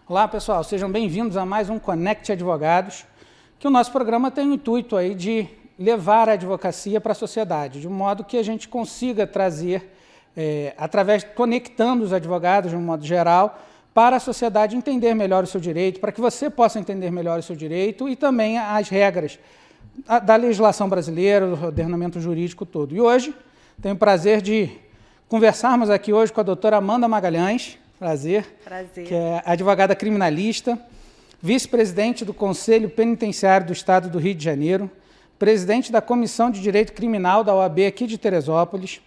Olá, pessoal, sejam bem-vindos a mais um Conecte Advogados, que o nosso programa tem o intuito aí de levar a advocacia para a sociedade, de um modo que a gente consiga trazer, conectando os advogados de um modo geral, para a sociedade entender melhor o seu direito, para que você possa entender melhor o seu direito e também as regras da legislação brasileira, do ordenamento jurídico todo. E hoje, tenho o prazer de conversarmos aqui hoje com a doutora Amanda Magalhães, prazer, que é advogada criminalista, vice-presidente do Conselho Penitenciário do Estado do Rio de Janeiro, presidente da Comissão de Direito Criminal da OAB aqui de Teresópolis,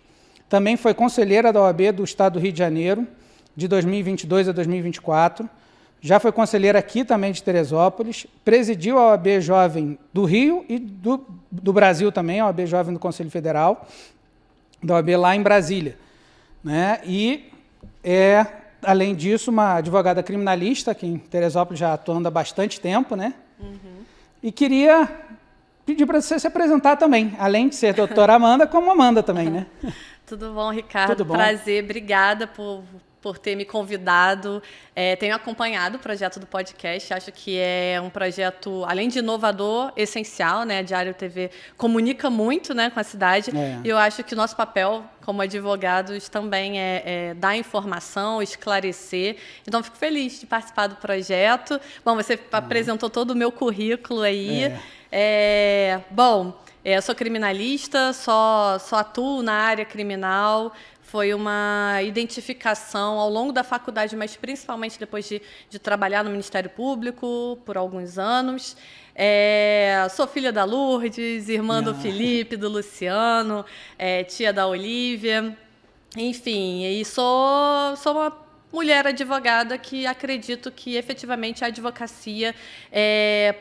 também foi conselheira da OAB do Estado do Rio de Janeiro, de 2022 a 2024, já foi conselheira aqui também de Teresópolis, presidiu a OAB Jovem do Rio e do Brasil também, a OAB Jovem do Conselho Federal, da OAB lá em Brasília, né? E além disso, uma advogada criminalista, que em Teresópolis já atuando há bastante tempo, né? Uhum. E queria pedir para você se apresentar também, além de ser doutora Amanda, como Amanda também, né? Tudo bom, Ricardo? Tudo bom. Prazer, obrigada por ter me convidado. Tenho acompanhado o projeto do podcast, acho que é um projeto, além de inovador, essencial, né? A Diário TV comunica muito, né, com a cidade, e eu acho que o nosso papel como advogados também é dar informação, esclarecer. Então, fico feliz de participar do projeto. Bom, você apresentou todo o meu currículo aí. Eu sou criminalista, só atuo na área criminal. Foi uma identificação ao longo da faculdade, mas principalmente depois de trabalhar no Ministério Público por alguns anos. Sou filha da Lourdes, irmã do Felipe, do Luciano, tia da Olívia. Enfim, e sou uma mulher advogada que acredito que efetivamente a advocacia,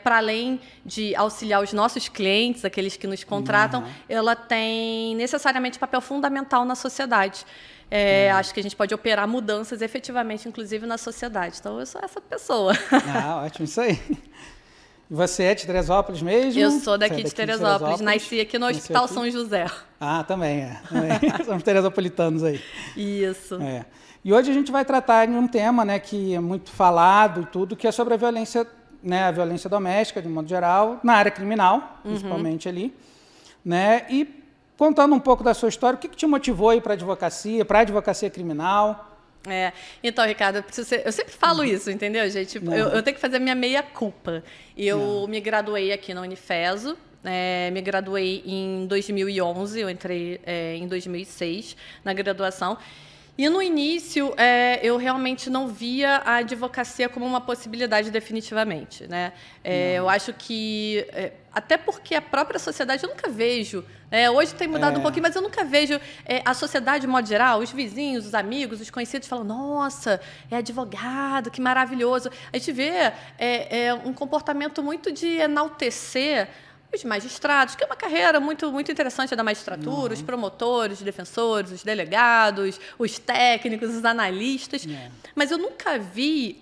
para além de auxiliar os nossos clientes, aqueles que nos contratam, ela tem necessariamente papel fundamental na sociedade. Acho que a gente pode operar mudanças efetivamente, inclusive, na sociedade. Então, eu sou essa pessoa. Ótimo, isso aí. E você é de Teresópolis mesmo? Eu sou daqui de Teresópolis. Nasci aqui no Hospital São José. Também. Somos teresopolitanos aí. Isso. E hoje a gente vai tratar de um tema, né, que é muito falado e tudo, que é sobre a violência, né, a violência doméstica, de um modo geral, na área criminal, principalmente ali, né, e contando um pouco da sua história, o que te motivou aí para a advocacia criminal? Então, Ricardo, eu sempre falo isso, entendeu, gente? Eu tenho que fazer a minha meia-culpa. Eu me graduei aqui na Unifeso, me graduei em 2011, eu entrei em 2006 na graduação. E, no início, eu realmente não via a advocacia como uma possibilidade definitivamente, né? Eu acho que, até porque a própria sociedade, eu nunca vejo, hoje tem mudado um pouquinho, mas eu nunca vejo a sociedade, de modo geral, os vizinhos, os amigos, os conhecidos, falam, nossa, é advogado, que maravilhoso. A gente vê um comportamento muito de enaltecer os magistrados, que é uma carreira muito, muito interessante da magistratura, os promotores, os defensores, os delegados, os técnicos, os analistas. Mas eu nunca vi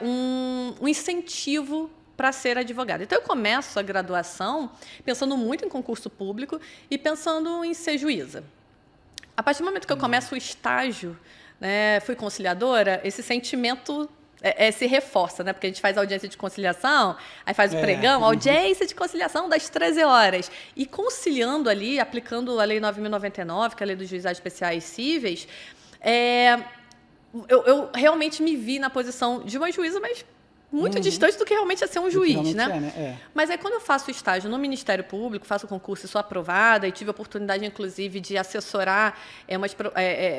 um incentivo para ser advogado. Então, eu começo a graduação pensando muito em concurso público e pensando em ser juíza. A partir do momento que eu começo o estágio, fui conciliadora, esse sentimento se reforça, né? Porque a gente faz audiência de conciliação, aí faz o pregão, audiência de conciliação das 13 horas. E conciliando ali, aplicando a Lei 9.099, que é a Lei dos Juizados Especiais Cíveis, eu realmente me vi na posição de uma juíza, mas muito distante do que realmente é ser um juiz, né? Mas aí, quando eu faço estágio no Ministério Público, faço o concurso e sou aprovada, e tive a oportunidade, inclusive, de assessorar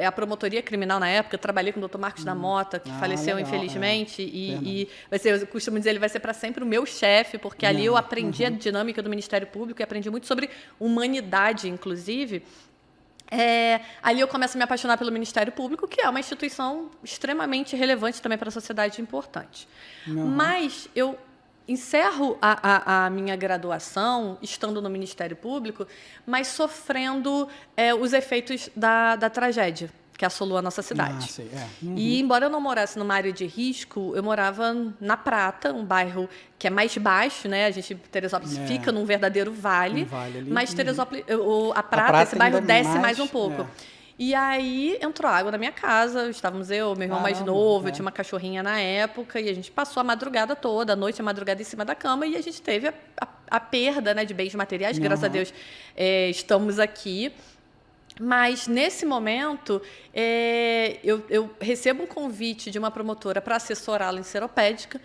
a promotoria criminal na época. Eu trabalhei com o Dr. Marcos da Mota, que faleceu, legal, infelizmente, e vai ser, eu costumo dizer, ele vai ser para sempre o meu chefe, porque ali eu aprendi a dinâmica do Ministério Público e aprendi muito sobre humanidade, inclusive. Ali eu começo a me apaixonar pelo Ministério Público, que é uma instituição extremamente relevante também para a sociedade, importante. Mas eu encerro a minha graduação estando no Ministério Público, mas sofrendo os efeitos da tragédia que assolou a nossa cidade. E, embora eu não morasse numa área de risco, eu morava na Prata, um bairro que é mais baixo, né? Teresópolis fica num verdadeiro vale, mas Teresópolis, a Prata, esse bairro desce mais um pouco. E aí entrou água na minha casa, estávamos eu, meu irmão mais novo, eu tinha uma cachorrinha na época, e a gente passou a madrugada toda, a noite, a madrugada em cima da cama, e a gente teve a perda, né, de bens materiais, graças a Deus estamos aqui. Mas, nesse momento, eu recebo um convite de uma promotora para assessorá-la em seropédica.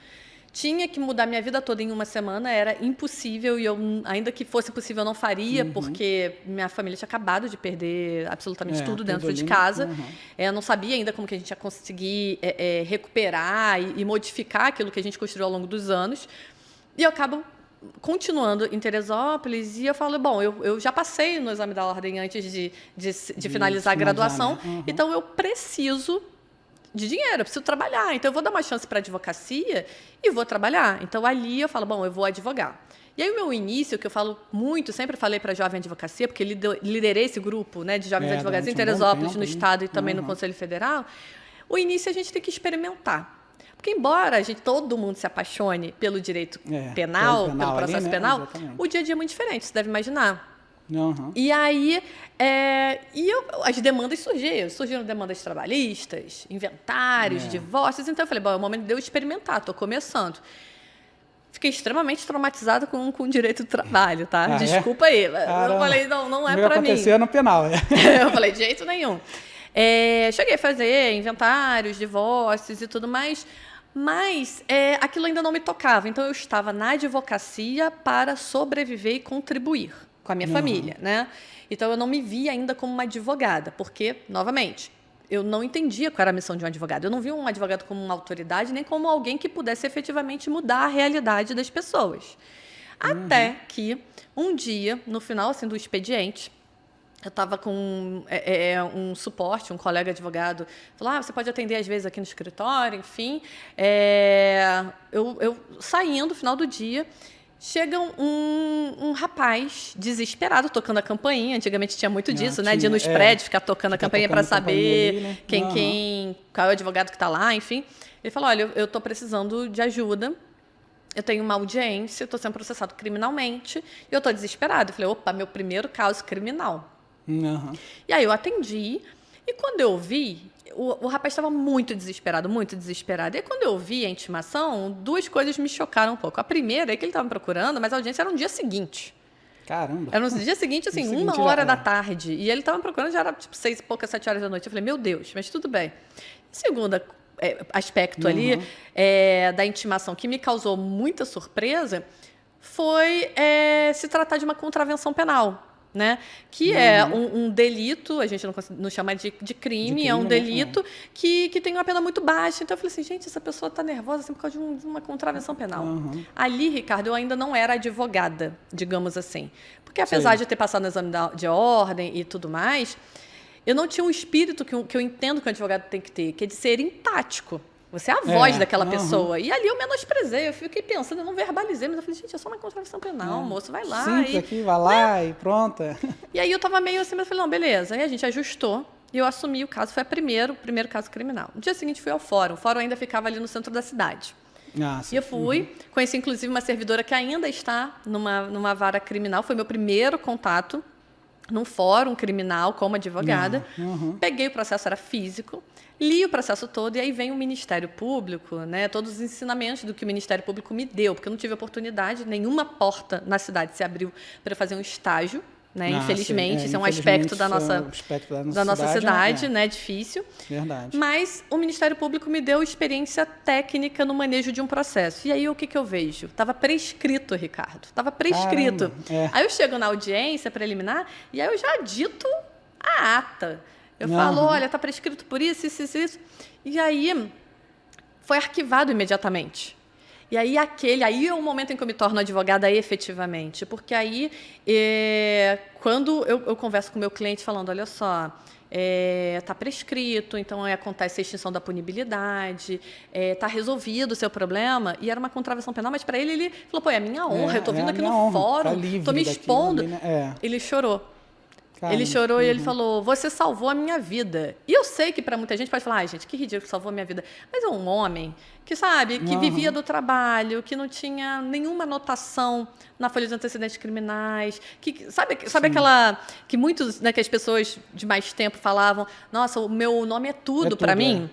Tinha que mudar minha vida toda em uma semana, era impossível, e eu, ainda que fosse possível, eu não faria, porque minha família tinha acabado de perder absolutamente tudo dentro de casa. Eu não sabia ainda como que a gente ia conseguir recuperar e modificar aquilo que a gente construiu ao longo dos anos. E eu acabo continuando em Teresópolis, e eu falo, bom, eu já passei no exame da ordem antes de finalizar a graduação, então eu preciso de dinheiro, eu preciso trabalhar, então eu vou dar uma chance para a advocacia e vou trabalhar. Então, ali eu falo, bom, eu vou advogar. E aí o meu início, que eu falo muito, sempre falei para a Jovem Advocacia, porque liderei esse grupo, né, de jovens advogados em Teresópolis, no Estado e também no Conselho Federal, o início a gente tem que experimentar. Porque, embora todo mundo se apaixone pelo direito penal, pelo processo ali, penal, exatamente, o dia a dia é muito diferente, você deve imaginar. E aí, as demandas surgiram demandas trabalhistas, inventários, divórcios. Então, eu falei, bom, é o momento de eu experimentar, estou começando. Fiquei extremamente traumatizada com o direito do trabalho, tá? Desculpa aí. Eu falei, não é para mim. Acontecer no penal, Eu falei, de jeito nenhum. Cheguei a fazer inventários, divórcios e tudo mais, mas aquilo ainda não me tocava. Então, eu estava na advocacia para sobreviver e contribuir com a minha família, né? Então, eu não me via ainda como uma advogada, porque, novamente, eu não entendia qual era a missão de um advogado. Eu não via um advogado como uma autoridade, nem como alguém que pudesse efetivamente mudar a realidade das pessoas. Até que, um dia, no final assim, do expediente, eu estava com um suporte, um colega advogado, falou, você pode atender às vezes aqui no escritório, enfim. Eu saindo, no final do dia, chega um rapaz desesperado tocando a campainha. Antigamente tinha muito disso, né? De ir nos prédios, ficar tocando a campainha para saber ali, né? Qual é o advogado que está lá, enfim. Ele falou, olha, eu estou precisando de ajuda, eu tenho uma audiência, estou sendo processado criminalmente e eu estou desesperado. Eu falei, opa, meu primeiro caso criminal. E aí eu atendi, e quando eu vi, o rapaz estava muito desesperado, muito desesperado. E aí, quando eu vi a intimação, duas coisas me chocaram um pouco. A primeira é que ele estava me procurando, mas a audiência era no dia seguinte. Caramba! Era no dia seguinte, assim, 1h da tarde. E ele estava me procurando, já era tipo 6 e poucas, 7 horas da noite. Eu falei, meu Deus, mas tudo bem. O segundo aspecto ali da intimação que me causou muita surpresa foi se tratar de uma contravenção penal. Né? Que é um delito, a gente não chama de crime, é um delito que tem uma pena muito baixa. Então, eu falei assim, gente, essa pessoa está nervosa assim, por causa de uma contravenção penal. Ali, Ricardo, eu ainda não era advogada, digamos assim. Porque, apesar de ter passado no exame de ordem e tudo mais, eu não tinha um espírito que eu entendo que o advogado tem que ter, que é de ser empático. Você é a voz daquela pessoa. E ali eu menosprezei, eu fiquei pensando, eu não verbalizei, mas eu falei, gente, é só uma contravenção penal, moço, vai lá. Simples aqui, vai lá e pronto. E aí eu estava meio assim, mas eu falei, não, beleza. Aí a gente ajustou e eu assumi o caso, foi o primeiro caso criminal. No dia seguinte fui ao fórum, o fórum ainda ficava ali no centro da cidade. E eu fui, conheci inclusive uma servidora que ainda está numa vara criminal, foi meu primeiro contato num fórum criminal como advogada. Peguei o processo, era físico, li o processo todo e aí vem o Ministério Público, né, todos os ensinamentos do que o Ministério Público me deu, porque eu não tive oportunidade, nenhuma porta na cidade se abriu para fazer um estágio, né, infelizmente, isso é um aspecto da nossa cidade, né, difícil. Verdade. Mas o Ministério Público me deu experiência técnica no manejo de um processo. E aí o que eu vejo? Estava prescrito, Ricardo, estava prescrito. Aí eu chego na audiência preliminar e aí eu já dito a ata. Eu falo, olha, está prescrito por isso. E aí foi arquivado imediatamente. E aí é o momento em que eu me torno advogada efetivamente. Porque aí, quando eu converso com o meu cliente falando, olha só, está prescrito, então acontece a extinção da punibilidade, está resolvido o seu problema, e era uma contravenção penal, mas para ele falou, pô, é a minha honra, eu estou vindo aqui no fórum, estou me expondo. Ali, né? Ele chorou. Caramba. Ele chorou e ele falou, você salvou a minha vida. E eu sei que para muita gente pode falar, ai, gente, que ridículo, salvou a minha vida. Mas é um homem que, sabe, que vivia do trabalho, que não tinha nenhuma anotação na folha de antecedentes criminais, que sabe aquela que muitos, né, que as pessoas de mais tempo falavam, nossa, o meu nome é tudo para mim.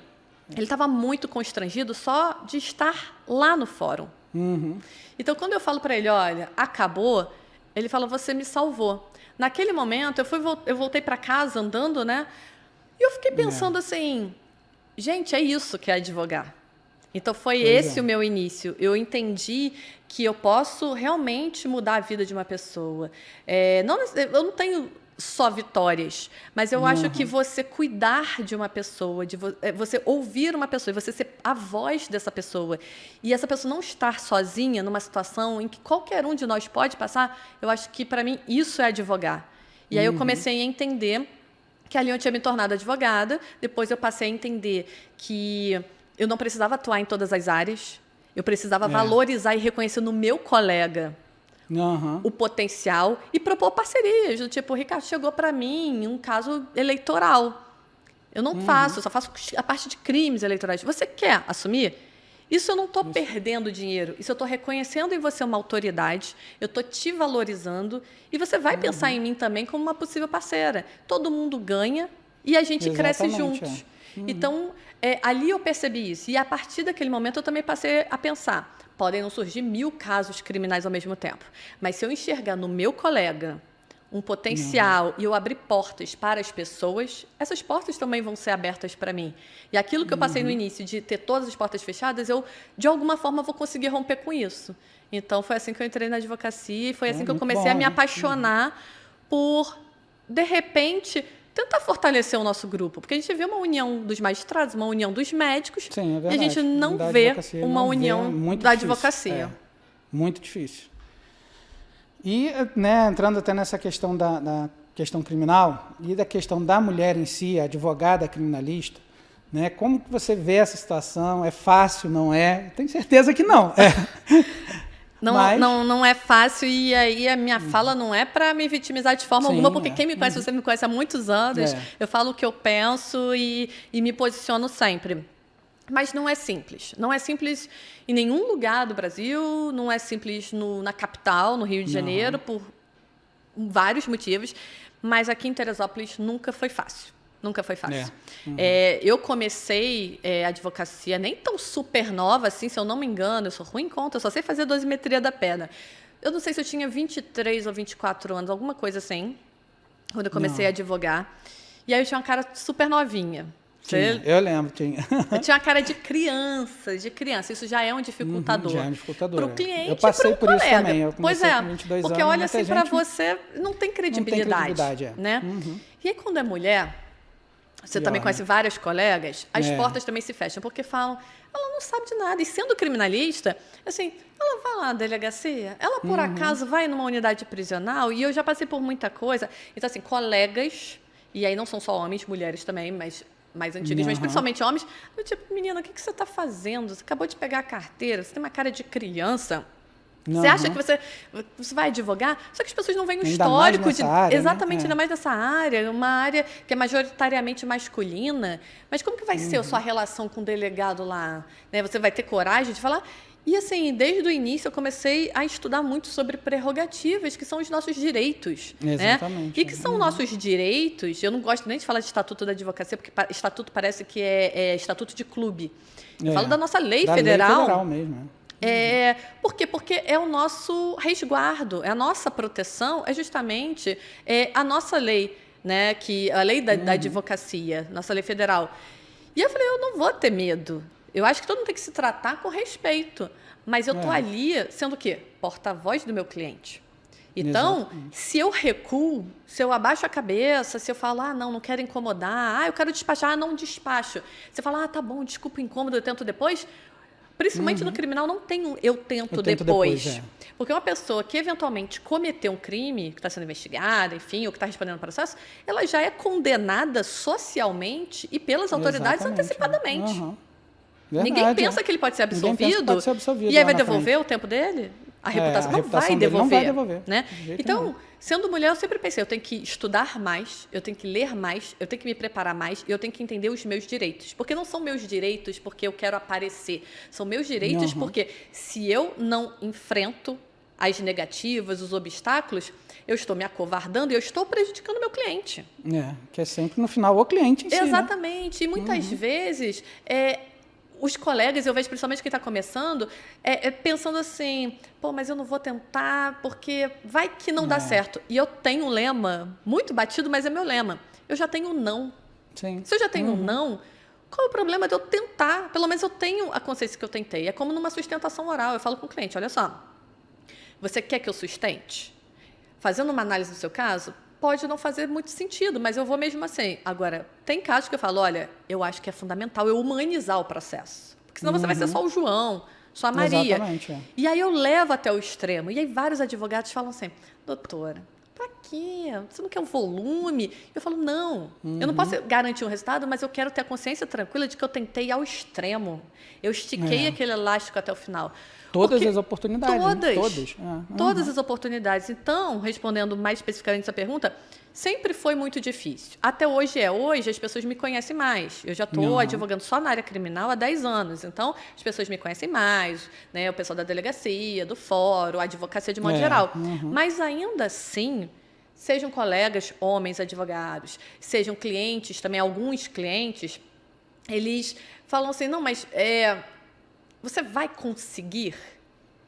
Ele estava muito constrangido só de estar lá no fórum. Então, quando eu falo para ele, olha, acabou, ele fala, você me salvou. Naquele momento, eu voltei para casa andando, né? E eu fiquei pensando assim, gente, é isso que é advogar. Então, foi esse o meu início. Eu entendi que eu posso realmente mudar a vida de uma pessoa. Eu não tenho só vitórias, mas eu acho que você cuidar de uma pessoa, você ouvir uma pessoa, e você ser a voz dessa pessoa, e essa pessoa não estar sozinha numa situação em que qualquer um de nós pode passar, eu acho que, para mim, isso é advogar. E aí eu comecei a entender que ali eu tinha me tornado advogada, depois eu passei a entender que eu não precisava atuar em todas as áreas, eu precisava valorizar e reconhecer no meu colega o potencial e propor parcerias. Do tipo, o Ricardo chegou para mim um caso eleitoral. Eu não faço, eu só faço a parte de crimes eleitorais. Você quer assumir? Isso eu não estou perdendo dinheiro. Isso eu estou reconhecendo em você uma autoridade, eu estou te valorizando e você vai pensar em mim também como uma possível parceira. Todo mundo ganha e a gente cresce juntos. Então, ali eu percebi isso. E a partir daquele momento eu também passei a pensar, podem não surgir 1000 casos criminais ao mesmo tempo, mas se eu enxergar no meu colega um potencial e eu abrir portas para as pessoas, essas portas também vão ser abertas para mim. E aquilo que eu passei no início, de ter todas as portas fechadas, eu, de alguma forma, vou conseguir romper com isso. Então, foi assim que eu entrei na advocacia e foi assim que eu comecei a me apaixonar por, de repente, tentar fortalecer o nosso grupo. Porque a gente vê uma união dos magistrados, uma união dos médicos, sim, é verdade. E a gente não vê uma união da advocacia. Muito difícil. E, né, entrando até nessa questão da questão criminal e da questão da mulher em si, a advogada criminalista, né, como que você vê essa situação? É fácil, não é? Tenho certeza que não. Não é fácil, e aí a minha fala não é para me vitimizar de forma alguma, porque quem me conhece, você me conhece há muitos anos, eu falo o que eu penso e me posiciono sempre. Mas não é simples. Não é simples em nenhum lugar do Brasil, não é simples na capital, no Rio de Janeiro, por vários motivos, mas aqui em Teresópolis nunca foi fácil. Nunca foi fácil. Eu comecei a advocacia nem tão super nova assim, se eu não me engano, eu sou ruim em conta, eu só sei fazer dosimetria da pedra. Eu não sei se eu tinha 23 ou 24 anos, alguma coisa assim, quando eu comecei a advogar. E aí eu tinha uma cara super novinha. Eu lembro, tinha. Eu tinha uma cara de criança. Isso já é um dificultador. Já é um dificultador. Para o cliente, eu passei e para o por colega. Isso também. Eu pois é, com 22 porque anos, olha assim, para você não tem credibilidade. Não tem credibilidade, né? E aí, quando é mulher, você também conhece várias colegas, as portas também se fecham, porque falam, ela não sabe de nada. E sendo criminalista, assim, ela vai lá na delegacia, ela por acaso vai numa unidade prisional, e eu já passei por muita coisa. Então, assim, colegas, e aí não são só homens, mulheres também, mas mais antigas, mas principalmente homens, eu tipo, menina, o que você está fazendo? Você acabou de pegar a carteira, você tem uma cara de criança. Você acha que você vai advogar? Só que as pessoas não veem o histórico de área, exatamente, né? ainda mais nessa área, uma área que é majoritariamente masculina. Mas como que vai ser a sua relação com o delegado lá? Né? Você vai ter coragem de falar? E assim, desde o início eu comecei a estudar muito sobre prerrogativas, que são os nossos direitos. Exatamente. Né? E que são nossos direitos, eu não gosto nem de falar de Estatuto da Advocacia, porque estatuto parece que é estatuto de clube. Eu falo da nossa lei federal. Lei federal mesmo, Por quê? Porque é o nosso resguardo, é a nossa proteção, é justamente a nossa lei, né? Que a lei da advocacia, nossa lei federal. E eu falei, eu não vou ter medo. Eu acho que todo mundo tem que se tratar com respeito. Mas eu estou ali sendo o quê? Porta-voz do meu cliente. Então, se eu recuo, se eu abaixo a cabeça, se eu falo, não quero incomodar, eu quero despachar, não despacho. Você fala, tá bom, desculpa o incômodo, eu tento depois. Principalmente no criminal, não tem um eu tento depois. Porque uma pessoa que eventualmente cometeu um crime, que está sendo investigada, enfim, ou que está respondendo ao processo, ela já é condenada socialmente e pelas autoridades antecipadamente. Ninguém pensa que ele pode ser absolvido, e aí vai devolver o tempo dele? A reputação não vai devolver. Né? Então, Sendo mulher, eu sempre pensei, eu tenho que estudar mais, eu tenho que ler mais, eu tenho que me preparar mais e eu tenho que entender os meus direitos. Porque não são meus direitos porque eu quero aparecer. São meus direitos porque se eu não enfrento as negativas, os obstáculos, eu estou me acovardando e eu estou prejudicando o meu cliente. Que é sempre, no final, o cliente em si, Exatamente. E muitas vezes... os colegas, eu vejo principalmente quem está começando, pensando assim, pô, mas eu não vou tentar porque vai que não dá certo. E eu tenho um lema muito batido, mas é meu lema. Eu já tenho um não. Sim. Se eu já tenho um não, qual é o problema de eu tentar? Pelo menos eu tenho a consciência que eu tentei. É como numa sustentação oral. Eu falo com o cliente, olha só, você quer que eu sustente? Fazendo uma análise do seu caso, pode não fazer muito sentido, mas eu vou mesmo assim. Agora, tem casos que eu falo, olha, eu acho que é fundamental eu humanizar o processo. Porque senão você vai ser só o João, só a Maria. Exatamente. E aí eu levo até o extremo. E aí vários advogados falam assim, doutora, para quê? Você não quer um volume? Eu falo, não, eu não posso garantir um resultado, mas eu quero ter a consciência tranquila de que eu tentei ao extremo. Eu estiquei aquele elástico até o final. Todas as oportunidades. Todas. Todas as oportunidades. Então, respondendo mais especificamente essa pergunta, sempre foi muito difícil. Até hoje é. Hoje as pessoas me conhecem mais. Eu já estou advogando só na área criminal há 10 anos. Então, as pessoas me conhecem mais, né? O pessoal da delegacia, do fórum, a advocacia de modo geral. Mas ainda assim, sejam colegas, homens advogados, sejam clientes, também alguns clientes, eles falam assim, não, mas você vai conseguir?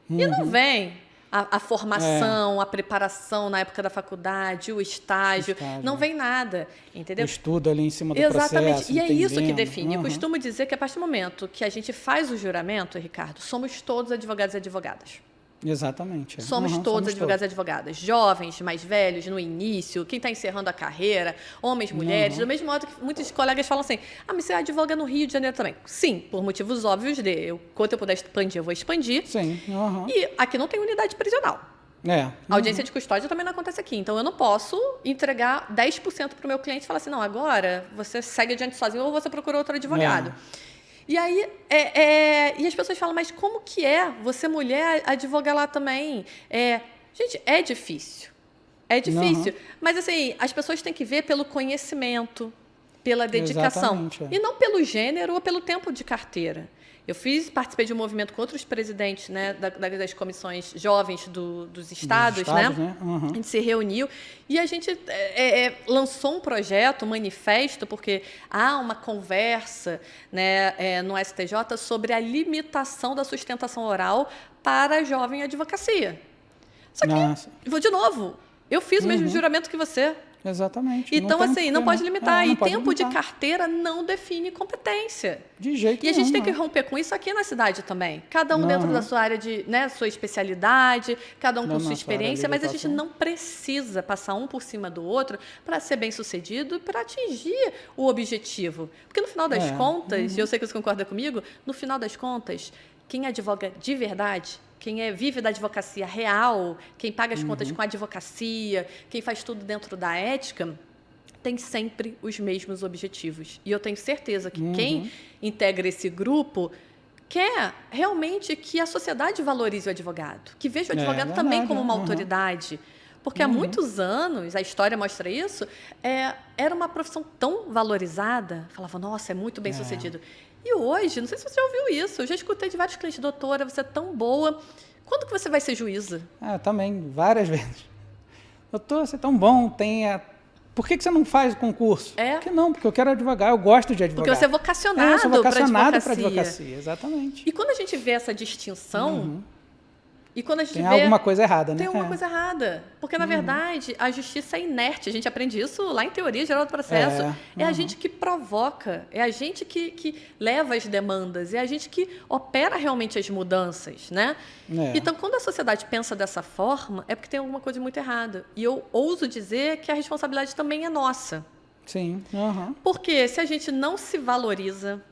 E não vem a formação, a preparação na época da faculdade, o estágio, não vem nada, entendeu? O estudo ali em cima do Exatamente. processo. E é isso que define. Eu costumo dizer que a partir do momento que a gente faz o juramento, Ricardo, somos todos advogados e advogadas. Exatamente. Somos todos advogados e advogadas. Jovens, mais velhos, no início, quem está encerrando a carreira, homens, mulheres. Do mesmo modo que muitos colegas falam assim, mas você advoga no Rio de Janeiro também. Sim, por motivos óbvios quanto eu puder expandir, eu vou expandir. Sim. E aqui não tem unidade prisional. A audiência de custódia também não acontece aqui. Então, eu não posso entregar 10% para o meu cliente e falar assim, não, agora você segue adiante sozinho ou você procura outro advogado. E aí, e as pessoas falam, mas como que é você, mulher, advogar lá também? Gente, é difícil. É difícil. Mas, assim, as pessoas têm que ver pelo conhecimento, pela dedicação. E não pelo gênero ou pelo tempo de carteira. Eu participei de um movimento com outros presidentes, né, das comissões jovens dos estados, né? A gente se reuniu e a gente lançou um projeto, um manifesto, porque há uma conversa, né, no STJ sobre a limitação da sustentação oral para a jovem advocacia. Só que, vou de novo, eu fiz o mesmo juramento que você. Exatamente. Então, assim, não pode limitar. E tempo de carteira não define competência. De jeito nenhum. E a gente tem que romper com isso aqui na cidade também. Cada um dentro da sua área de, né, sua especialidade, cada um com sua experiência, mas a gente não precisa passar um por cima do outro para ser bem-sucedido e para atingir o objetivo. Porque no final das contas, e eu sei que você concorda comigo, no final das contas, quem advoga de verdade, quem vive da advocacia real, quem paga as contas com a advocacia, quem faz tudo dentro da ética, tem sempre os mesmos objetivos. E eu tenho certeza que quem integra esse grupo quer realmente que a sociedade valorize o advogado, que veja o advogado também como uma autoridade. Porque há muitos anos, a história mostra isso, era uma profissão tão valorizada, falava, nossa, é muito bem sucedido. E hoje, não sei se você já ouviu isso, eu já escutei de vários clientes, doutora, você é tão boa, quando que você vai ser juíza? Também, várias vezes. Doutor, você é tão bom, por que você não faz o concurso? Porque não, porque eu quero advogar, eu gosto de advogar. Porque você é vocacionado, eu sou vocacionado para advocacia, exatamente. E quando a gente vê essa distinção, e quando a gente tem alguma coisa errada, né? Tem alguma coisa errada. Porque, na verdade, a justiça é inerte. A gente aprende isso lá em Teoria Geral do Processo. É a gente que provoca, é a gente que leva as demandas, é a gente que opera realmente as mudanças, né? Então, quando a sociedade pensa dessa forma, é porque tem alguma coisa muito errada. E eu ouso dizer que a responsabilidade também é nossa. Sim. Porque se a gente não se valoriza,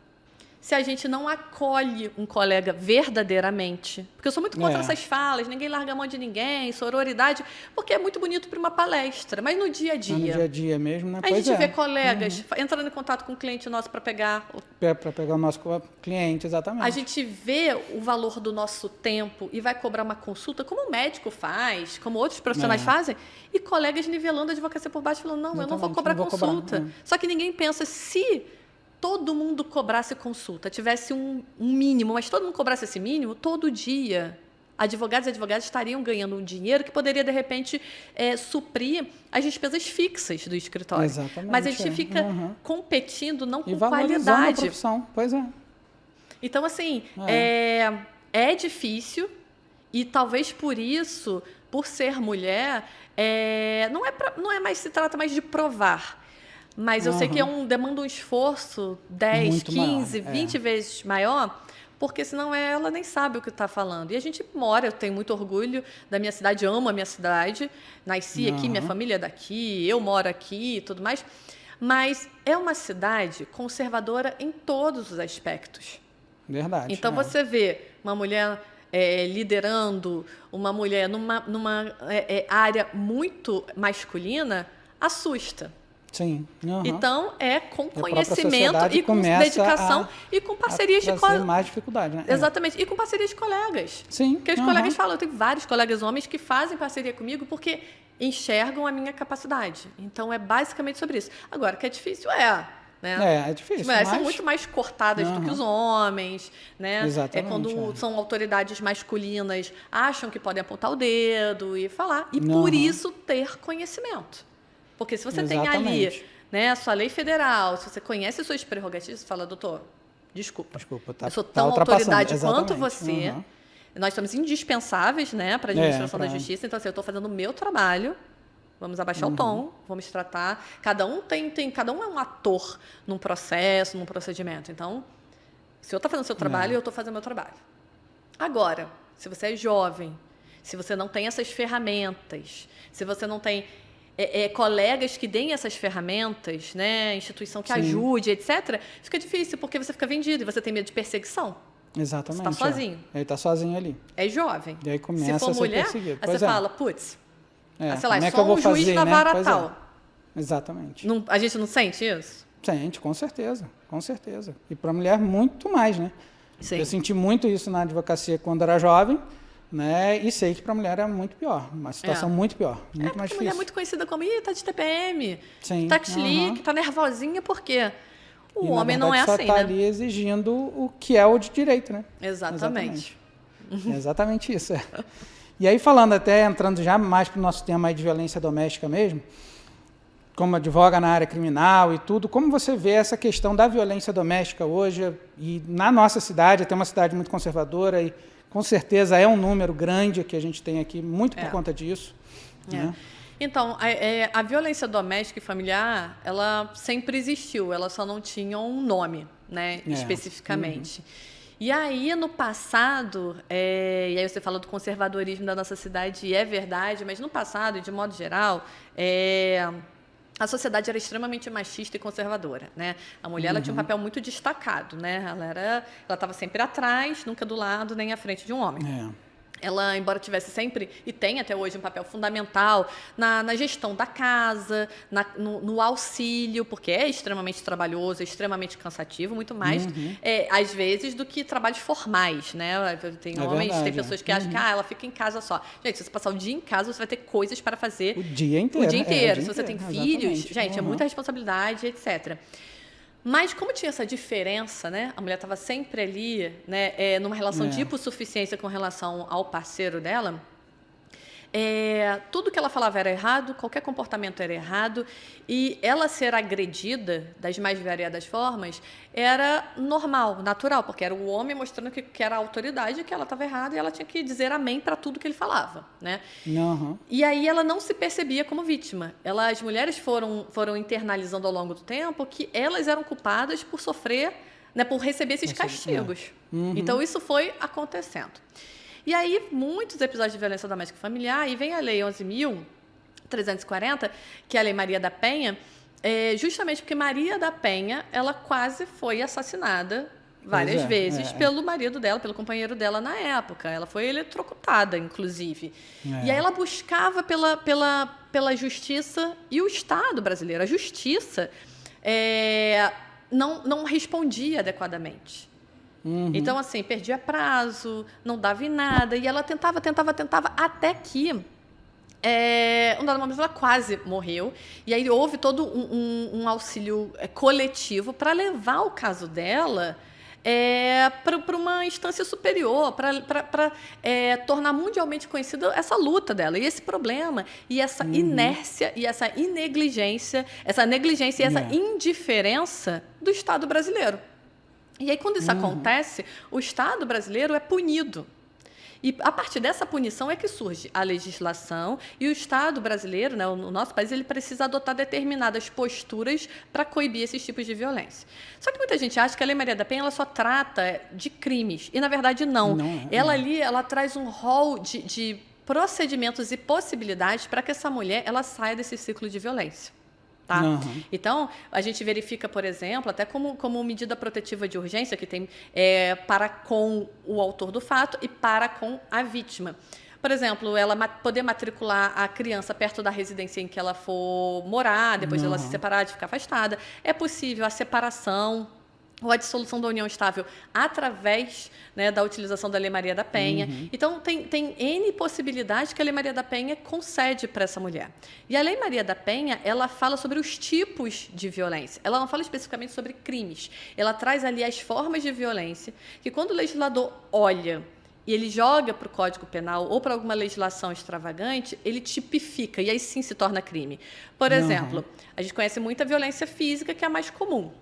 se a gente não acolhe um colega verdadeiramente. Porque eu sou muito contra essas falas, ninguém larga a mão de ninguém, sororidade, porque é muito bonito para uma palestra, mas no dia a dia. No dia a dia mesmo, né? A gente vê colegas entrando em contato com um cliente nosso para pegar... Para pegar o nosso cliente, exatamente. A gente vê o valor do nosso tempo e vai cobrar uma consulta, como o médico faz, como outros profissionais fazem, e colegas nivelando a advocacia por baixo, falando, não, exatamente, eu não vou cobrar consulta. Só que ninguém pensa, se todo mundo cobrasse consulta, tivesse um mínimo, mas todo mundo cobrasse esse mínimo, todo dia advogados e advogadas estariam ganhando um dinheiro que poderia, de repente, suprir as despesas fixas do escritório. Exatamente. Mas a gente fica competindo não com qualidade. A profissão, pois é. Então, assim, é difícil e talvez por isso, por ser mulher, não é mais, se trata mais de provar. Mas eu sei que demanda um esforço 10, muito 15, maior, 20 vezes maior, porque senão ela nem sabe o que está falando. E a gente mora, eu tenho muito orgulho da minha cidade, amo a minha cidade, nasci aqui, minha família é daqui, eu moro aqui e tudo mais, mas é uma cidade conservadora em todos os aspectos. Verdade. Então, você vê uma mulher liderando, uma mulher numa área muito masculina, assusta. Sim. Então, com conhecimento e com dedicação e com parcerias de colegas. Mais dificuldade, né? Exatamente. E com parcerias de colegas. Sim. Porque os colegas falam, eu tenho vários colegas homens que fazem parceria comigo porque enxergam a minha capacidade. Então, é basicamente sobre isso. Agora, que é difícil, né? É difícil. As mulheres são muito mais cortadas do que os homens, né? Exatamente. Quando são autoridades masculinas, acham que podem apontar o dedo e falar. E por isso ter conhecimento. Porque se você tem ali, né, a sua lei federal, se você conhece suas prerrogativas, você fala, doutor, desculpa eu sou tão autoridade quanto você. Nós somos indispensáveis, né, para a administração da justiça. Então, assim, eu estou fazendo o meu trabalho. Vamos abaixar o tom, vamos tratar. Cada um é um ator num processo, num procedimento. Então, se eu estou fazendo o seu trabalho, eu estou fazendo o meu trabalho. Agora, se você é jovem, se você não tem essas ferramentas, se você não tem colegas que deem essas ferramentas, né, instituição que ajude, etc., fica difícil, porque você fica vendido e você tem medo de perseguição. Exatamente. Você está sozinho. Ele está sozinho ali. É jovem. E aí começa se for a ser mulher, perseguido. Aí você fala, putz, sei lá, como é só um juiz na vara tal. Exatamente. A gente não sente isso? Sente, com certeza. Com certeza. E para a mulher, muito mais, né? Sim. Eu senti muito isso na advocacia quando era jovem, né? E sei que para a mulher é muito pior. Uma situação muito pior. Muito mais difícil. A mulher é muito conhecida como, tá de TPM, sim, tá chilique, tá nervosinha, por quê? O homem não é só assim, tá ali exigindo o que é o de direito, né? Exatamente. Exatamente isso. E aí, entrando já mais para o nosso tema aí de violência doméstica mesmo, como advoga na área criminal e tudo, como você vê essa questão da violência doméstica hoje? E na nossa cidade, até uma cidade muito conservadora, e com certeza é um número grande que a gente tem aqui, muito por conta disso. Né? Então, a violência doméstica e familiar, ela sempre existiu, ela só não tinha um nome, né, especificamente. E aí, no passado, e aí você fala do conservadorismo da nossa cidade, e é verdade, mas no passado, de modo geral, a sociedade era extremamente machista e conservadora, né? A mulher ela tinha um papel muito destacado, né? Ela estava sempre atrás, nunca do lado nem à frente de um homem. Ela, embora tivesse sempre, e tem até hoje, um papel fundamental na gestão da casa, no auxílio, porque é extremamente trabalhoso, é extremamente cansativo, muito mais, às vezes, do que trabalhos formais, né? Tem homens, tem pessoas que acham que ela fica em casa só. Gente, se você passar o dia em casa, você vai ter coisas para fazer o dia inteiro. Se você tem filhos, gente, é muita responsabilidade, etc. Mas como tinha essa diferença, né? A mulher estava sempre ali, né? Numa relação de hipossuficiência com relação ao parceiro dela. Tudo que ela falava era errado, qualquer comportamento era errado, e ela ser agredida das mais variadas formas era normal, natural, porque era o homem mostrando que era a autoridade, que ela estava errada e ela tinha que dizer amém para tudo que ele falava, né? E aí ela não se percebia como vítima. As mulheres foram internalizando ao longo do tempo que elas eram culpadas por sofrer, né, por receber esses castigos. Então isso foi acontecendo. E aí, muitos episódios de violência doméstica e familiar, e vem a Lei 11.340, que é a Lei Maria da Penha, justamente porque Maria da Penha, ela quase foi assassinada várias vezes pelo marido dela, pelo companheiro dela na época. Ela foi eletrocutada, inclusive. E aí ela buscava pela justiça e o Estado brasileiro. A justiça não respondia adequadamente. Então, assim, perdia prazo, não dava em nada. E ela tentava, até que, um dado momento, ela quase morreu. E aí houve todo um auxílio coletivo para levar o caso dela para uma instância superior, para tornar mundialmente conhecida essa luta dela, e esse problema, e essa inércia, e essa negligência e essa indiferença do Estado brasileiro. E aí, quando isso acontece, o Estado brasileiro é punido. E a partir dessa punição é que surge a legislação, e o Estado brasileiro, né, o nosso país, ele precisa adotar determinadas posturas para coibir esses tipos de violência. Só que muita gente acha que a Lei Maria da Penha ela só trata de crimes, e na verdade não. Ela traz um rol de procedimentos e possibilidades para que essa mulher ela saia desse ciclo de violência. Tá? Então, a gente verifica, por exemplo, até como medida protetiva de urgência, que tem para com o autor do fato e para com a vítima. Por exemplo, ela poder matricular a criança perto da residência em que ela for morar, depois de ela se separar, de ficar afastada. É possível a separação ou a dissolução da união estável através, né, da utilização da Lei Maria da Penha. Então, tem N possibilidades que a Lei Maria da Penha concede para essa mulher. E a Lei Maria da Penha, ela fala sobre os tipos de violência. Ela não fala especificamente sobre crimes. Ela traz ali as formas de violência que, quando o legislador olha e ele joga para o Código Penal ou para alguma legislação extravagante, ele tipifica, e aí sim se torna crime. Por exemplo, a gente conhece muita violência física, que é a mais comum.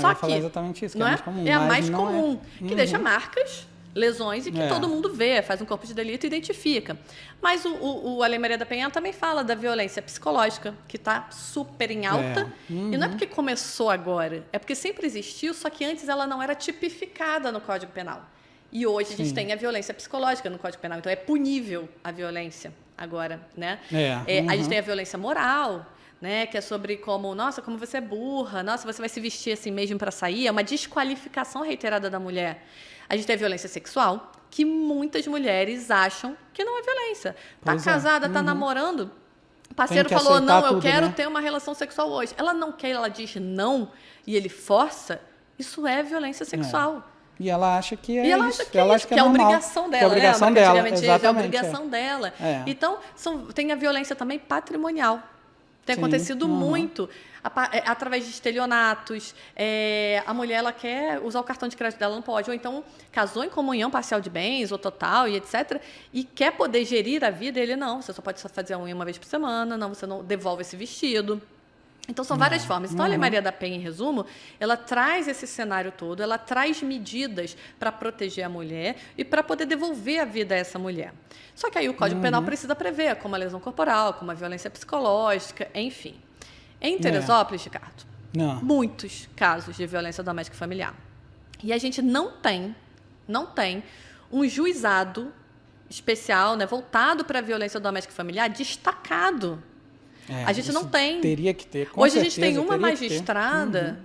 Só que falar exatamente isso, que não é mais comum. É a mais comum, que deixa marcas, lesões, e que todo mundo vê, faz um corpo de delito e identifica. Mas a Lei Maria da Penha também fala da violência psicológica, que está super em alta. E não é porque começou agora, é porque sempre existiu, só que antes ela não era tipificada no Código Penal. E hoje a gente tem a violência psicológica no Código Penal, então é punível a violência agora, né? A gente tem a violência moral, né, que é sobre como você é burra, nossa, você vai se vestir assim mesmo para sair, é uma desqualificação reiterada da mulher. A gente tem a violência sexual, que muitas mulheres acham que não é violência. Está casada, está namorando, o parceiro falou, não, eu quero ter uma relação sexual hoje. Ela não quer, ela diz não, e ele força, isso é violência sexual. E ela acha que é isso. Que é a obrigação dela, né? Antigamente é a obrigação dela. Então, tem a violência também patrimonial. Tem acontecido muito através de estelionatos. A mulher ela quer usar o cartão de crédito dela, não pode. Ou então casou em comunhão parcial de bens ou total e etc. E quer poder gerir a vida, ele não. Você só pode fazer a unha uma vez por semana, não, você não devolve esse vestido. Então, são várias formas. Então, a Lei Maria da Penha, em resumo, ela traz esse cenário todo, ela traz medidas para proteger a mulher e para poder devolver a vida a essa mulher. Só que aí o Código Penal precisa prever, como a lesão corporal, como a violência psicológica, enfim. Em Teresópolis, Ricardo, muitos casos de violência doméstica e familiar. E a gente não tem um juizado especial, né, voltado para a violência doméstica e familiar destacado. A gente não tem. Teria que ter. Hoje a gente tem uma magistrada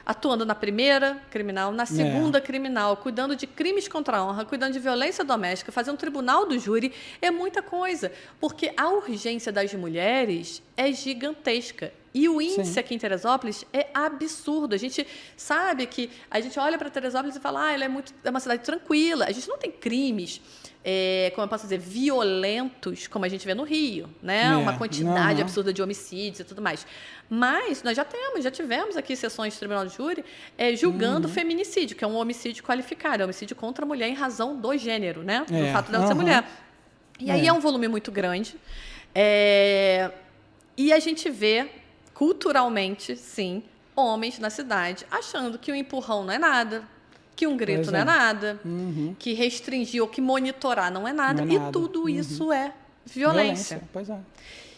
atuando na primeira criminal, na segunda criminal, cuidando de crimes contra a honra, cuidando de violência doméstica, fazendo tribunal do júri, é muita coisa. Porque a urgência das mulheres é gigantesca. E o índice aqui em Teresópolis é absurdo. A gente sabe que a gente olha para Teresópolis e fala, ela é uma cidade tranquila. A gente não tem crimes, como eu posso dizer, violentos, como a gente vê no Rio, né? Uma quantidade absurda de homicídios e tudo mais. Mas nós já tivemos aqui sessões de tribunal de júri julgando feminicídio, que é um homicídio qualificado, é um homicídio contra a mulher em razão do gênero, né? Do fato dela ser mulher. E aí é um volume muito grande. E a gente vê culturalmente, sim, homens na cidade achando que o empurrão não é nada, que um grito não é nada, que restringir ou que monitorar não é nada, e tudo isso é violência. Pois é.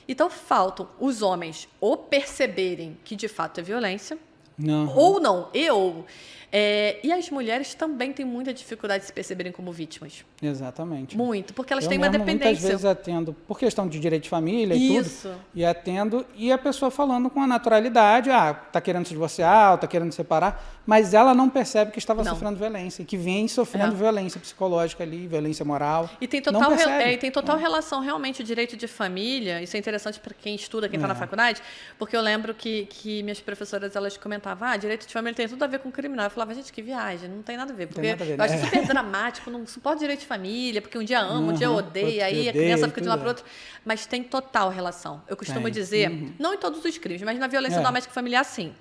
Então, faltam os homens ou perceberem que, de fato, é violência, Ou não, e as mulheres também têm muita dificuldade de se perceberem como vítimas. Exatamente. Muito, porque elas têm uma dependência. Muitas vezes atendo, por questão de direito de família e tudo, e atendo, e a pessoa falando com a naturalidade, tá querendo se divorciar, tá querendo se separar, mas ela não percebe que estava sofrendo violência, e que vem sofrendo violência psicológica ali, violência moral. E tem total relação, realmente, o direito de família, isso é interessante para quem estuda, quem está na faculdade, porque eu lembro que minhas professoras, elas comentavam, direito de família tem tudo a ver com criminal. Eu falava, gente, que viagem, não tem nada a ver, porque eu acho super dramático, não suporto direito de família, porque um dia ama, um dia odeia, aí a criança fica de um lado para o outro, mas tem total relação. Eu costumo dizer, não em todos os crimes, mas na violência doméstica e familiar, sim.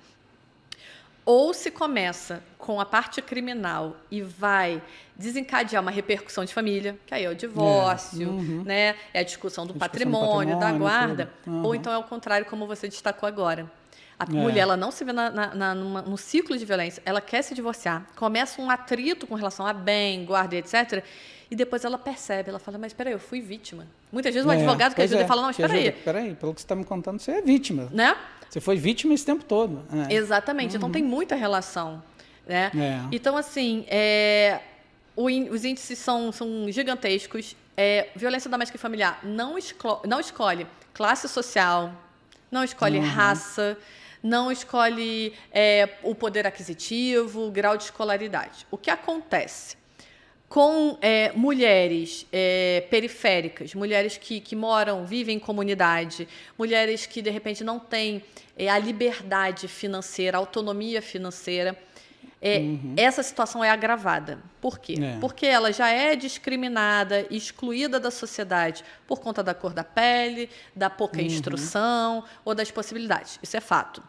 Ou se começa com a parte criminal e vai desencadear uma repercussão de família, que aí é o divórcio, né? É a discussão do patrimônio, da guarda, ou então é o contrário, como você destacou agora. A mulher, ela não se vê num ciclo de violência, ela quer se divorciar, começa um atrito com relação a bem, guarda, etc., e depois ela percebe, ela fala, mas espera aí, eu fui vítima. Muitas vezes o advogado que ajuda e fala, não, espera aí. Espera aí, pelo que você está me contando, você é vítima. Né? Você foi vítima esse tempo todo. Exatamente, então tem muita relação. Né? Então, assim, os índices são gigantescos. Violência doméstica e familiar não escolhe classe social, não escolhe raça, não escolhe o poder aquisitivo, o grau de escolaridade. O que acontece com mulheres periféricas, mulheres que vivem em comunidade, mulheres que, de repente, não têm a liberdade financeira, a autonomia financeira, essa situação é agravada. Por quê? Porque ela já é discriminada, excluída da sociedade por conta da cor da pele, da pouca instrução ou das possibilidades. Isso é fato.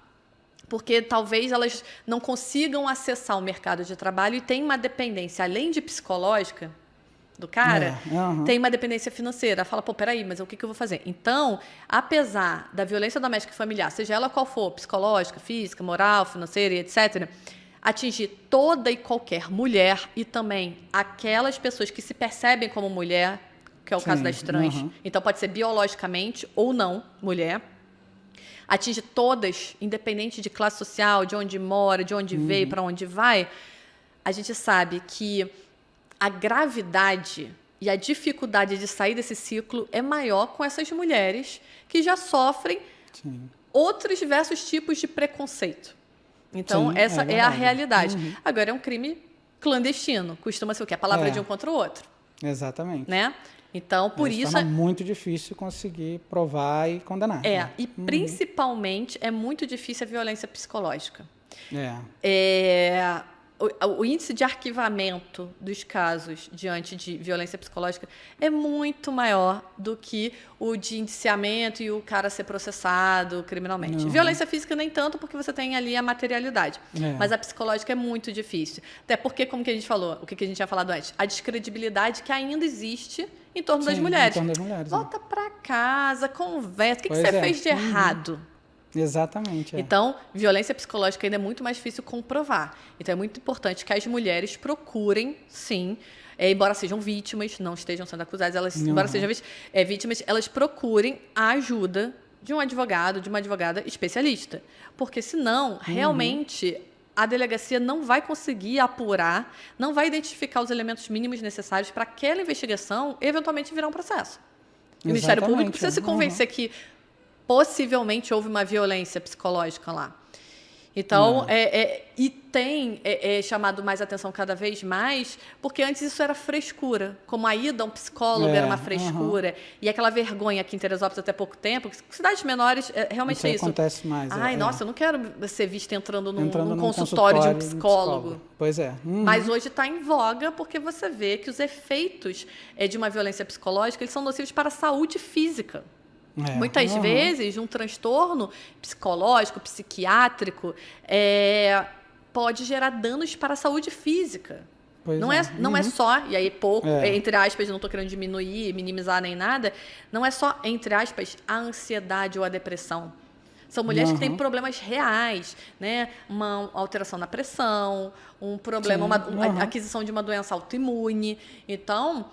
Porque talvez elas não consigam acessar o mercado de trabalho e tem uma dependência, além de psicológica do cara, tem uma dependência financeira. Fala, peraí, mas o que eu vou fazer? Então, apesar da violência doméstica e familiar, seja ela qual for, psicológica, física, moral, financeira e etc., atingir toda e qualquer mulher e também aquelas pessoas que se percebem como mulher, que é o caso das trans. Então, pode ser biologicamente ou não mulher. Atinge todas, independente de classe social, de onde mora, de onde veio, para onde vai. A gente sabe que a gravidade e a dificuldade de sair desse ciclo é maior com essas mulheres que já sofrem outros diversos tipos de preconceito. Então, essa é a realidade. Agora, é um crime clandestino. Costuma ser o quê? A palavra de um contra o outro. Exatamente. Né? Então, por isso... É muito difícil conseguir provar e condenar. E principalmente é muito difícil a violência psicológica. O índice de arquivamento dos casos diante de violência psicológica é muito maior do que o de indiciamento e o cara ser processado criminalmente. Violência física nem tanto, porque você tem ali a materialidade. Mas a psicológica é muito difícil. Até porque, como que a gente falou, o que a gente tinha falado antes, a descredibilidade que ainda existe em torno das mulheres. Volta para casa, conversa. O que você fez de errado? Exatamente. Então, violência psicológica ainda é muito mais difícil comprovar. Então, é muito importante que as mulheres procurem, sim, embora sejam vítimas, não estejam sendo acusadas, embora sejam vítimas, elas procurem a ajuda de um advogado, de uma advogada especialista. Porque, senão, realmente, a delegacia não vai conseguir apurar, não vai identificar os elementos mínimos necessários para aquela investigação eventualmente virar um processo. O Ministério Público precisa se convencer que possivelmente houve uma violência psicológica lá. Então, e tem chamado mais atenção cada vez mais, porque antes isso era frescura. Como a ida a um psicólogo era uma frescura. E aquela vergonha aqui em Teresópolis até pouco tempo, cidades menores, realmente isso é isso. Acontece mais. Nossa, eu não quero ser vista entrando num consultório de um psicólogo. Pois é. Mas hoje está em voga, porque você vê que os efeitos de uma violência psicológica eles são nocivos para a saúde física. Muitas vezes, um transtorno psicológico, psiquiátrico, pode gerar danos para a saúde física. Não é só, e aí pouco, entre aspas, não estou querendo diminuir, minimizar nem nada, não é só, entre aspas, a ansiedade ou a depressão. São mulheres que têm problemas reais, né? Uma alteração na pressão, um problema, uma aquisição de uma doença autoimune. Então,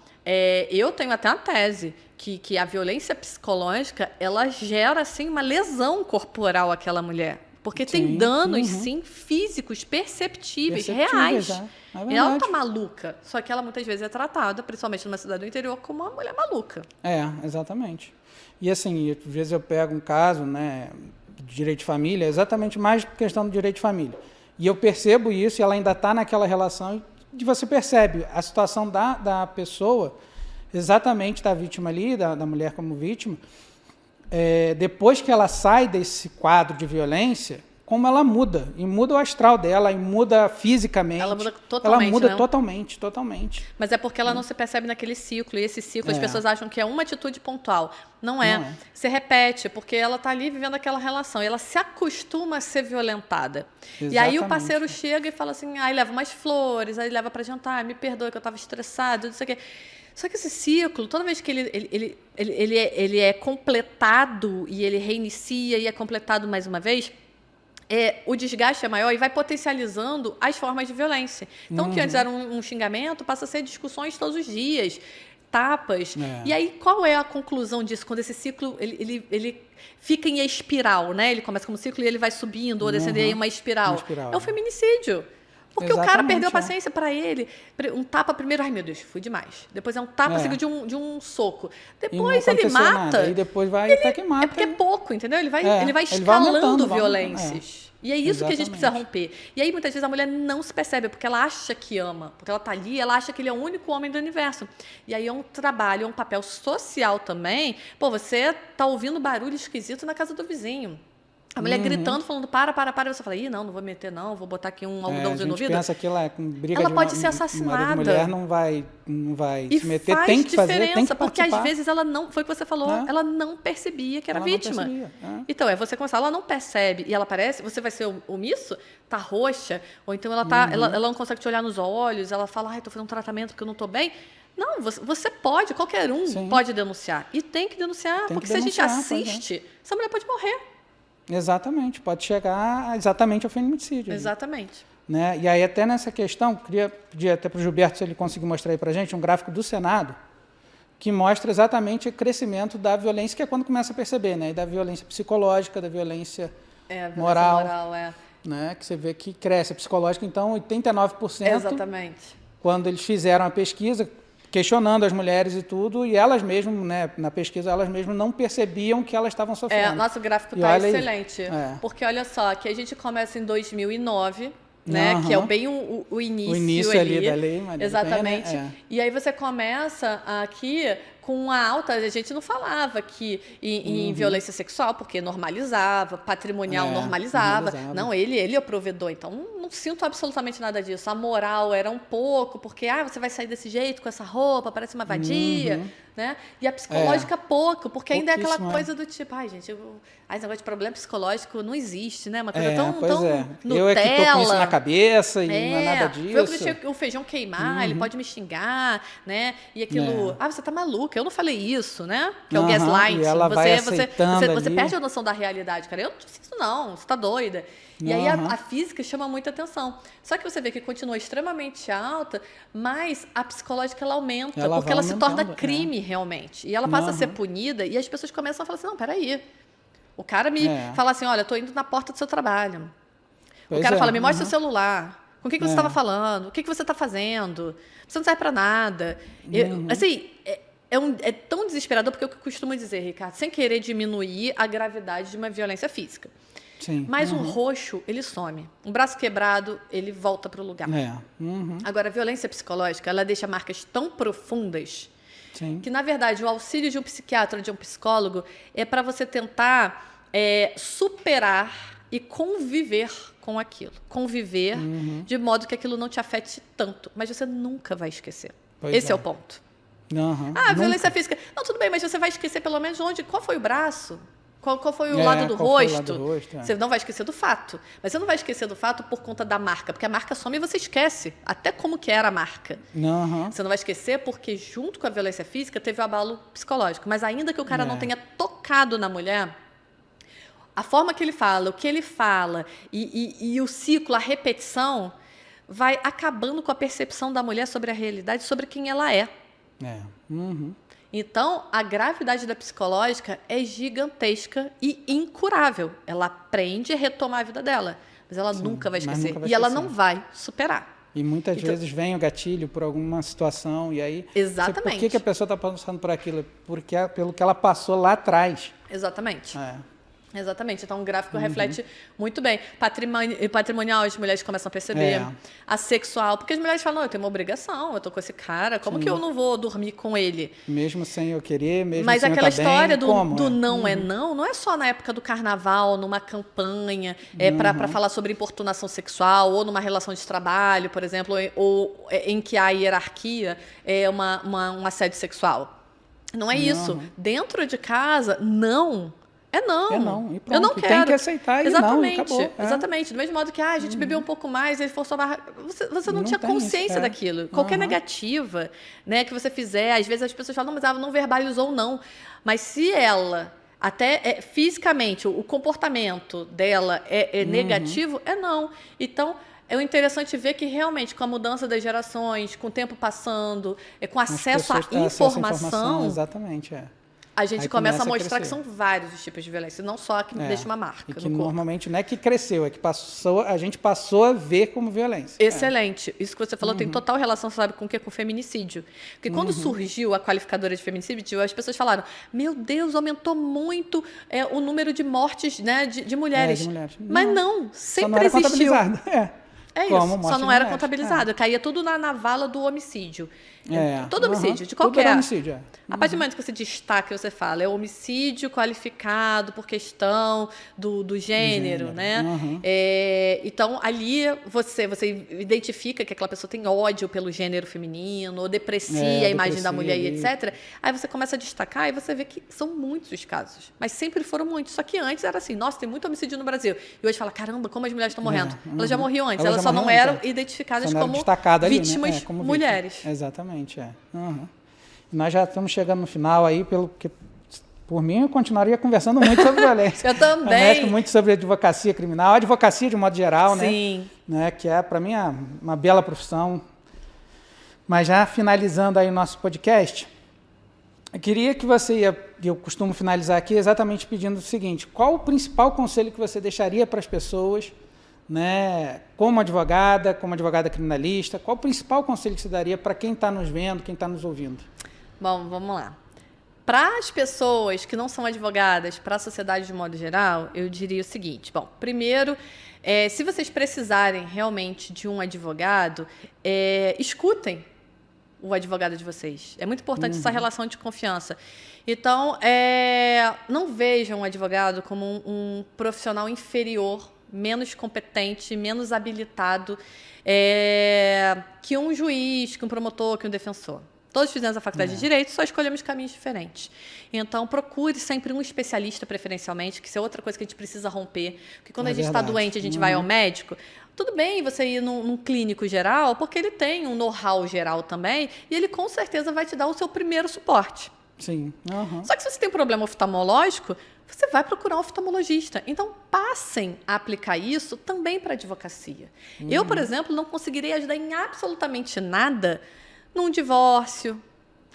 eu tenho até uma tese que a violência psicológica ela gera assim, uma lesão corporal àquela mulher. Porque tem danos, sim, físicos, perceptíveis, reais. É Ela tá maluca, só que ela muitas vezes é tratada, principalmente numa cidade do interior, como uma mulher maluca. Exatamente. E assim, às vezes eu pego um caso, né, de direito de família, exatamente mais questão do direito de família. E eu percebo isso, e ela ainda está naquela relação, e você percebe a situação da pessoa, exatamente da vítima ali, da mulher como vítima, depois que ela sai desse quadro de violência, como ela muda, e muda o astral dela, e muda fisicamente. Ela muda totalmente, Ela muda, né? totalmente. Mas é porque ela não se percebe naquele ciclo, e esse ciclo as pessoas acham que é uma atitude pontual. Não é. Se repete, porque ela está ali vivendo aquela relação, e ela se acostuma a ser violentada. Exatamente. E aí o parceiro chega e fala assim, aí leva umas flores, aí leva para jantar, me perdoa que eu estava estressado, não sei o quê. Só que esse ciclo, toda vez que ele é completado e ele reinicia e é completado mais uma vez, o desgaste é maior e vai potencializando as formas de violência. Então, o que antes era um xingamento, passa a ser discussões todos os dias, tapas. E aí, qual é a conclusão disso? Quando esse ciclo ele fica em espiral, né? Ele começa como ciclo e ele vai subindo ou descendo em uma espiral. É o feminicídio. Porque o cara perdeu a paciência para ele. Um tapa primeiro, ai meu Deus, fui demais. Depois é um tapa seguido de um soco. Depois ele mata. E depois vai até que mata. É porque é pouco, entendeu? Ele vai escalando violências. E é isso que a gente precisa romper. E aí, muitas vezes, a mulher não se percebe, porque ela acha que ama. Porque ela está ali, ela acha que ele é o único homem do universo. E aí é um trabalho, é um papel social também. Pô, você tá ouvindo barulho esquisito na casa do vizinho. A mulher gritando, falando, para. E você fala, não vou meter não, vou botar aqui um algodãozinho no ouvido. A gente pensa que ela briga ela pode ser assassinada. A mulher não vai se meter, faz tem que fazer, tem que porque participar. Às vezes ela não, foi o que você falou, ela não percebia que era vítima. Então, você começar, ela não percebe e ela parece, você vai ser omisso, tá roxa, ou então ela não consegue te olhar nos olhos, ela fala, tô fazendo um tratamento porque eu não tô bem. Não, você pode, qualquer um pode denunciar. E tem que denunciar, porque se a gente assiste, essa mulher pode morrer. Exatamente, pode chegar exatamente ao feminicídio. Exatamente. Né? E aí, até nessa questão, queria pedir até para o Gilberto, se ele conseguir mostrar aí para a gente, um gráfico do Senado, que mostra exatamente o crescimento da violência, que é quando começa a perceber, né? E da violência psicológica, da violência moral. Né? Que você vê que cresce. A psicológica, então, 89%. Exatamente. Quando eles fizeram a pesquisa, questionando as mulheres e tudo, e elas mesmas, né, na pesquisa, elas mesmas não percebiam que elas estavam sofrendo. Nosso gráfico está excelente. Porque, olha só, que a gente começa em 2009, né, que é bem o início ali da Lei Maria exatamente. da Penha, E aí você começa aqui com a alta, a gente não falava que em violência sexual, porque normalizava, patrimonial normalizava. Não, ele é o provedor, então não sinto absolutamente nada disso. A moral era um pouco, porque você vai sair desse jeito, com essa roupa, parece uma vadia, né? E a psicológica pouco, porque ainda é aquela coisa do tipo, gente, esse negócio de problema psicológico não existe, né? Uma coisa tão Nutella. Eu é que tô com isso na cabeça e não é nada disso. Eu que deixei o feijão queimar, ele pode me xingar, né? E aquilo, você tá maluca, eu não falei isso, né? Que é o gaslighting. E ela você perde a noção da realidade, cara. Eu não disse isso não, você tá doida. E aí a física chama muita atenção. Só que você vê que continua extremamente alta, mas a psicológica ela aumenta, porque ela se torna crime realmente. E ela passa a ser punida e as pessoas começam a falar assim, não, peraí. O cara me fala assim, olha, eu tô indo na porta do seu trabalho. O cara fala, me mostra o celular. Com o que você estava falando? O que você está fazendo? Você não serve para nada. Assim, é tão desesperador, porque é o que eu costumo dizer, Ricardo, sem querer diminuir a gravidade de uma violência física. Sim. Mas um roxo, ele some. Um braço quebrado, ele volta para o lugar. Agora, a violência psicológica, ela deixa marcas tão profundas que, na verdade, o auxílio de um psiquiatra, de um psicólogo, é para você tentar superar e conviver com aquilo. Conviver de modo que aquilo não te afete tanto. Mas você nunca vai esquecer. Esse é o ponto. Violência física. Não, tudo bem, mas você vai esquecer pelo menos qual foi o braço? Qual foi o lado do rosto? Você não vai esquecer do fato. Mas você não vai esquecer do fato por conta da marca, porque a marca some e você esquece até como que era a marca. Você não vai esquecer porque, junto com a violência física, teve o abalo psicológico. Mas ainda que o cara não tenha tocado na mulher, a forma que ele fala, o que ele fala e o ciclo, a repetição, vai acabando com a percepção da mulher sobre a realidade, sobre quem ela é. Então, a gravidade da psicológica é gigantesca e incurável. Ela aprende a retomar a vida dela, mas ela nunca vai esquecer. E ela não vai superar. E muitas vezes vem o gatilho por alguma situação, e aí... Exatamente. Por que a pessoa está passando por aquilo? Porque pelo que ela passou lá atrás. Exatamente. Exatamente. Então, o gráfico reflete muito bem. Patrimonial, as mulheres começam a perceber. A sexual, porque as mulheres falam, não, eu tenho uma obrigação, eu tô com esse cara, como que eu não vou dormir com ele? Mesmo sem eu querer, mesmo Mas sem aquela eu estar história bem, do não é não, não é só na época do carnaval, numa campanha, para falar sobre importunação sexual, ou numa relação de trabalho, por exemplo, ou em que há hierarquia, é um assédio sexual. Não é isso. Dentro de casa, não. É não. É não. E pronto. Eu não quero. Tem que aceitar exatamente, e não, e acabou. Exatamente. Do mesmo modo que a gente bebeu um pouco mais, ele forçou a barra. Você não tinha consciência daquilo. Qualquer negativa, né, que você fizer, às vezes as pessoas falam, não, mas ela não verbalizou, não. Mas se ela, até fisicamente, o comportamento dela é negativo, é não. Então, é interessante ver que realmente, com a mudança das gerações, com o tempo passando, com acesso à informação, exatamente, a gente começa a mostrar que são vários os tipos de violência, não só a que deixa uma marca e que no corpo. Normalmente não é que cresceu, é que a gente passou a ver como violência. Excelente. Isso que você falou tem total relação, sabe, com o quê? Com o feminicídio. Porque quando surgiu a qualificadora de feminicídio, as pessoas falaram, meu Deus, aumentou muito o número de mortes, né, de mulheres. De mulheres. Mas não, sempre não era existiu. Contabilizado. É isso, só não era contabilizado. Caía tudo na vala do homicídio. Todo homicídio, de qualquer. Todo homicídio, A partir do momento que você destaca, você fala, é homicídio qualificado por questão do gênero, né? Então, ali você identifica que aquela pessoa tem ódio pelo gênero feminino, ou deprecia a imagem da mulher e etc. Aí você começa a destacar e você vê que são muitos os casos. Mas sempre foram muitos. Só que antes era assim, nossa, tem muito homicídio no Brasil. E hoje fala, caramba, como as mulheres estão morrendo. Elas já morriam antes, elas só não eram identificadas como vítimas como mulheres. Vítima. Exatamente, Nós já estamos chegando no final aí, por mim, eu continuaria conversando muito sobre violência. Eu também. Muito sobre advocacia criminal, advocacia de modo geral, Sim. né? Que é, para mim, uma bela profissão. Mas já finalizando aí o nosso podcast, eu queria que eu costumo finalizar aqui exatamente pedindo o seguinte, qual o principal conselho que você deixaria para as pessoas, né, como advogada criminalista, qual o principal conselho que você daria para quem está nos vendo, quem está nos ouvindo? Bom, vamos lá. Para as pessoas que não são advogadas, para a sociedade de modo geral, eu diria o seguinte. Bom, primeiro, se vocês precisarem realmente de um advogado, escutem o advogado de vocês. É muito importante essa relação de confiança. Então, não vejam o advogado como um profissional inferior, menos competente, menos habilitado que um juiz, que um promotor, que um defensor. Todos fizemos a faculdade de Direito, só escolhemos caminhos diferentes. Então, procure sempre um especialista, preferencialmente, que isso é outra coisa que a gente precisa romper. Porque quando a gente está doente, a gente vai ao médico, tudo bem você ir num clínico geral, porque ele tem um know-how geral também, e ele com certeza vai te dar o seu primeiro suporte. Sim. Só que se você tem um problema oftalmológico, você vai procurar um oftalmologista. Então, passem a aplicar isso também para a advocacia. Eu, por exemplo, não conseguirei ajudar em absolutamente nada num divórcio,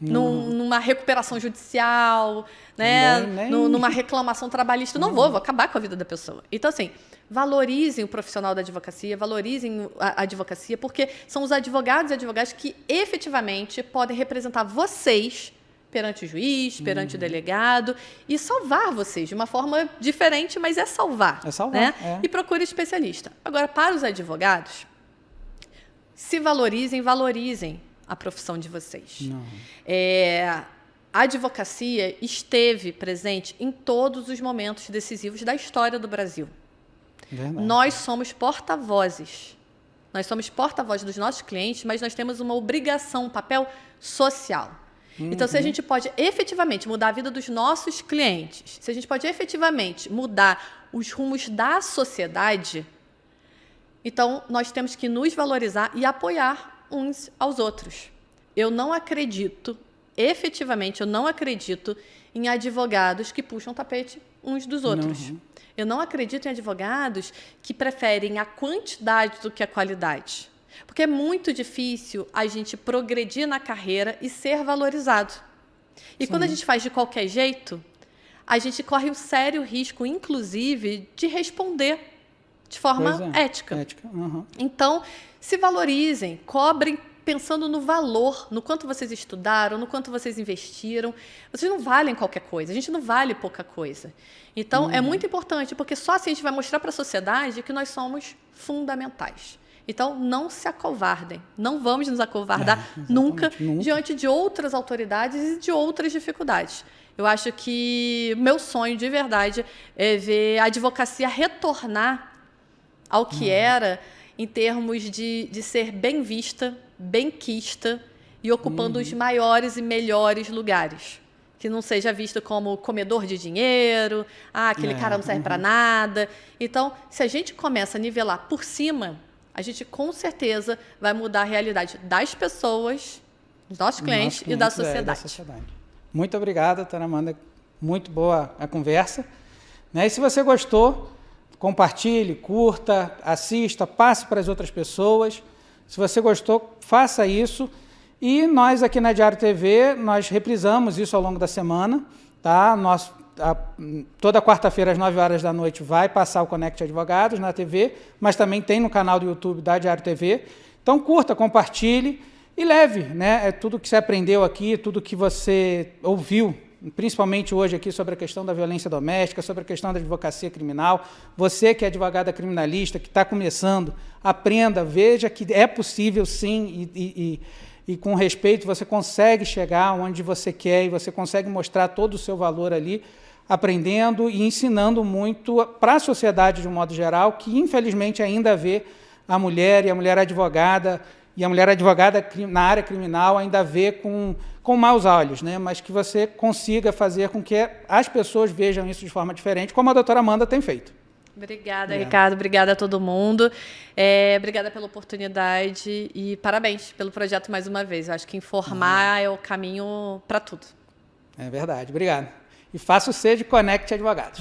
numa recuperação judicial, né? Numa reclamação trabalhista. Não vou acabar com a vida da pessoa. Então, assim, valorizem o profissional da advocacia, valorizem a advocacia, porque são os advogados e advogadas que efetivamente podem representar vocês perante o juiz, perante o delegado, e salvar vocês de uma forma diferente, mas salvar. É salvar, né? E procure especialista. Agora, para os advogados, se valorizem a profissão de vocês. A advocacia esteve presente em todos os momentos decisivos da história do Brasil. Verdade. Nós somos porta-vozes. Nós somos porta-vozes dos nossos clientes, mas nós temos uma obrigação, um papel social. Então, se a gente pode efetivamente mudar a vida dos nossos clientes, se a gente pode efetivamente mudar os rumos da sociedade, então nós temos que nos valorizar e apoiar uns aos outros. Eu não acredito, efetivamente, eu não acredito em advogados que puxam o tapete uns dos outros. Eu não acredito em advogados que preferem a quantidade do que a qualidade. Porque é muito difícil a gente progredir na carreira e ser valorizado. E quando a gente faz de qualquer jeito, a gente corre o sério risco, inclusive, de responder de forma ética. Então, se valorizem, cobrem pensando no valor, no quanto vocês estudaram, no quanto vocês investiram. Vocês não valem qualquer coisa, a gente não vale pouca coisa. Então, é muito importante, porque só assim a gente vai mostrar para a sociedade que nós somos fundamentais. Então, não se acovardem. Não vamos nos acovardar nunca diante de outras autoridades e de outras dificuldades. Eu acho que meu sonho, de verdade, é ver a advocacia retornar ao que era em termos de ser bem vista, bem quista e ocupando os maiores e melhores lugares. Que não seja visto como comedor de dinheiro, aquele cara não serve para nada. Então, se a gente começa a nivelar por cima, a gente com certeza vai mudar a realidade das pessoas, dos nossos clientes e da sociedade. Muito obrigado, doutora Amanda. Muito boa a conversa. E se você gostou, compartilhe, curta, assista, passe para as outras pessoas. Se você gostou, faça isso. E nós aqui na Diário TV, nós reprisamos isso ao longo da semana. Tá? Toda quarta-feira, às 9 horas da noite, vai passar o Conect Advogados na TV, mas também tem no canal do YouTube da Diário TV. Então, curta, compartilhe e leve, né? Tudo que você aprendeu aqui, tudo que você ouviu, principalmente hoje aqui sobre a questão da violência doméstica, sobre a questão da advocacia criminal. Você que é advogada criminalista, que está começando, aprenda, veja que é possível sim e com respeito você consegue chegar onde você quer e você consegue mostrar todo o seu valor ali, aprendendo e ensinando muito para a sociedade de um modo geral, que infelizmente ainda vê a mulher e a mulher advogada e a mulher advogada na área criminal ainda vê com maus olhos, né? Mas que você consiga fazer com que as pessoas vejam isso de forma diferente, como a doutora Amanda tem feito. Obrigada, Ricardo. Obrigada a todo mundo. Obrigada pela oportunidade e parabéns pelo projeto mais uma vez. Eu acho que informar é o caminho para tudo. É verdade. Obrigado. E faça o C de Conect Advogados.